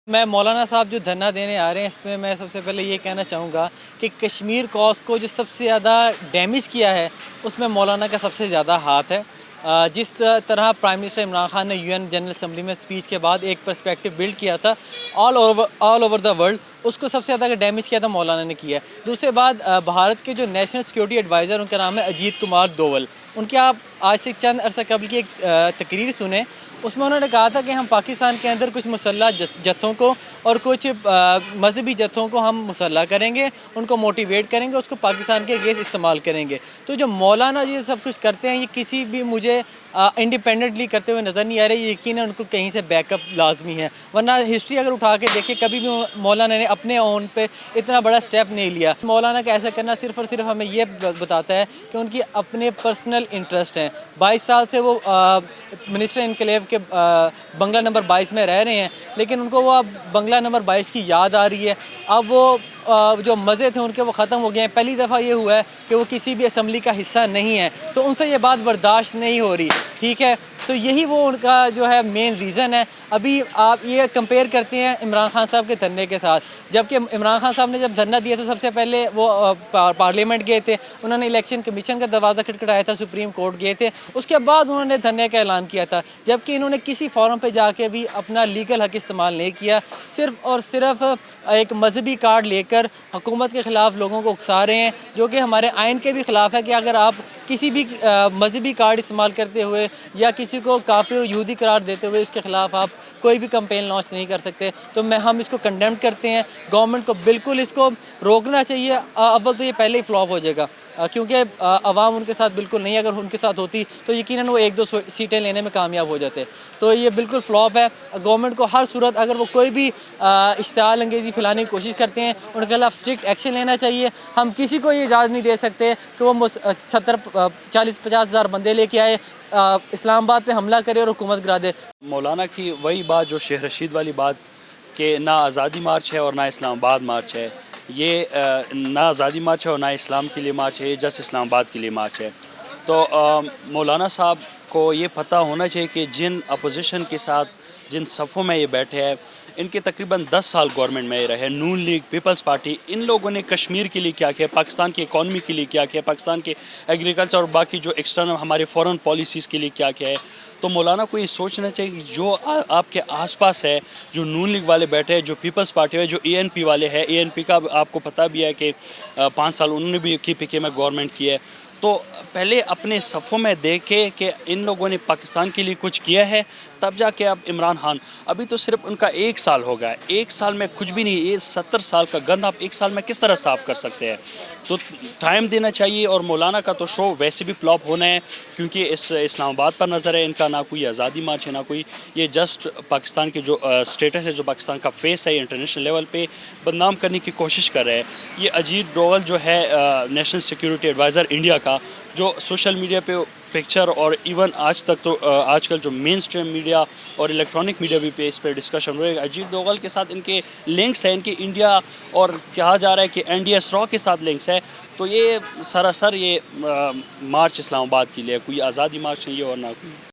मैं मौलाना साहब जो धरना देने आ रहे हैं इसमें मैं सबसे पहले ये कहना चाहूँगा कि कश्मीर कॉज को जो सबसे ज़्यादा डैमेज किया है उसमें मौलाना का सबसे ज़्यादा हाथ है। जिस तरह प्राइम मिनिस्टर इमरान खान ने यूएन जनरल असम्बली में स्पीच के बाद एक पर्सपेक्टिव बिल्ड किया था ऑल ओवर द वर्ल्ड, उसको सबसे ज़्यादा डैमेज किया था मौलाना ने किया है। दूसरे बात, भारत के जो नेशनल सिक्योरिटी एडवाइज़र उनका नाम है अजीत कुमार दोवल, उनके आप आज से चंद अरसा कबल की एक तकरीर सुने। उसमें उन्होंने कहा था कि हम पाकिस्तान के अंदर कुछ मुसल्ह जत्थों को और कुछ मजहबी जत्थों को हम मुसल्ह करेंगे, उनको मोटिवेट करेंगे, उसको पाकिस्तान के अगेंस्ट इस्तेमाल करेंगे। तो जो मौलाना ये सब कुछ करते हैं, ये किसी भी मुझे इंडिपेंडेंटली करते हुए नज़र नहीं आ रहे। यकीनन उनको कहीं से बैकअप लाजमी है, वरना हिस्ट्री अगर उठा के देखें कभी भी मौलाना ने अपने ओन पे इतना बड़ा स्टेप नहीं लिया। मौलाना का ऐसा करना सिर्फ़ और सिर्फ हमें ये बताता है कि उनकी अपने पर्सनल इंटरेस्ट हैं। 22 साल से वो मिनिस्टर इनकलेव के बंगला नंबर 22 में रह रहे हैं, लेकिन उनको वो अब बंगला नंबर 22 की याद आ रही है। अब वो जो मज़े थे उनके वो ख़त्म हो गए हैं। पहली दफ़ा ये हुआ है कि वो किसी भी असम्बली का हिस्सा नहीं है, तो उनसे ये बात बर्दाश्त नहीं हो रही। ठीक है, तो यही वो उनका जो है मेन रीज़न है। अभी आप ये कंपेयर करते हैं इमरान खान साहब के धरने के साथ, जबकि इमरान खान साहब ने जब धरना दिया तो सबसे पहले वो पार्लियामेंट गए थे, उन्होंने इलेक्शन कमीशन का दरवाज़ा खटखटाया था, सुप्रीम कोर्ट गए थे, उसके बाद उन्होंने धरने का ऐलान किया था। जबकि इन्होंने किसी फोरम पे जाके भी अपना लीगल हक इस्तेमाल नहीं किया, सिर्फ़ और सिर्फ एक मजहबी कार्ड लेकर हुकूमत के ख़िलाफ़ लोगों को उकसा रहे हैं, जो कि हमारे आइन के भी ख़िलाफ़ है कि अगर आप किसी भी मजहबी कार्ड इस्तेमाल करते हुए या किसी को काफिर और यहूदी करार देते हुए इसके ख़िलाफ़ आप कोई भी कैंपेन लॉन्च नहीं कर सकते। तो हम इसको कंडेम करते हैं। गवर्नमेंट को बिल्कुल इसको रोकना चाहिए। अव्वल तो ये पहले ही फ्लॉप हो जाएगा, क्योंकि अवाम उनके साथ बिल्कुल नहीं, अगर उनके साथ होती तो यकीनन वो 1-2 सीटें लेने में कामयाब हो जाते। तो ये बिल्कुल फ्लॉप है। गवर्नमेंट को हर सूरत अगर वो कोई भी इश्तिहाल अंगेज़ी फैलाने की कोशिश करते हैं, उनके खिलाफ स्ट्रिक्ट एक्शन लेना चाहिए। हम किसी को ये इजाज़त नहीं दे सकते कि वो 40-50 हज़ार बंदे लेके आए, इस्लामाबाद पे हमला करे और हुकूमत गिरा दे। मौलाना की वही बात जो शेख रशीद वाली बात कि ना आज़ादी मार्च है और ना इस्लामाबाद मार्च है, ये ना आज़ादी मार्च है और ना इस्लाम के लिए मार्च है, ये जस्ट इस्लामाबाद के लिए मार्च है। तो मौलाना साहब को ये पता होना चाहिए कि जिन अपोजिशन के साथ जिन सफ़ों में ये बैठे हैं, इनके तकरीबन 10 साल गवर्नमेंट में रहे। नून लीग, पीपल्स पार्टी, इन लोगों ने कश्मीर के लिए क्या किया, पाकिस्तान की इकॉनमी के लिए क्या किया, पाकिस्तान के एग्रीकल्चर और बाकी जो एक्सटर्नल हमारे फॉरेन पॉलिसीज़ के लिए क्या किया है। तो मौलाना को ये सोचना चाहिए कि जो आपके आसपास है, जो नून लीग वाले बैठे हैं, जो पीपल्स पार्टी है, जो एएनपी वाले हैं, एएनपी का आपको पता भी है कि 5 साल उन्होंने भी KPK में गवर्नमेंट की है। तो पहले अपने सफ़ों में देखे कि इन लोगों ने पाकिस्तान के लिए कुछ किया है, तब जाके अब इमरान खान, अभी तो सिर्फ उनका 1 साल हो गया है, 1 साल में कुछ भी नहीं। ये 70 साल का गंद आप 1 साल में किस तरह साफ़ कर सकते हैं? तो टाइम देना चाहिए। और मौलाना का तो शो वैसे भी फ्लॉप होना है, क्योंकि इस इस्लामाबाद पर नज़र है इनका, ना कोई आज़ादी मार्च है ना कोई, ये जस्ट पाकिस्तान के जो स्टेटस है, जो पाकिस्तान का फेस है, इंटरनेशनल लेवल पे बदनाम करने की कोशिश कर रहे हैं। ये अजीत डोवल जो है नेशनल सिक्योरिटी एडवाइज़र इंडिया का, जो सोशल मीडिया पे पिक्चर और इवन आज तक तो आजकल जो मेन स्ट्रीम मीडिया और इलेक्ट्रॉनिक मीडिया भी पे इस पर डिस्कशन हो रहा है, अजीत डोवल के साथ इनके लिंक्स हैं, इनके इंडिया और कहा जा रहा है कि NDS रॉ के साथ लिंक्स है। तो ये सरासर ये मार्च इस्लामाबाद के लिए कोई आज़ादी मार्च नहीं है और ना कोई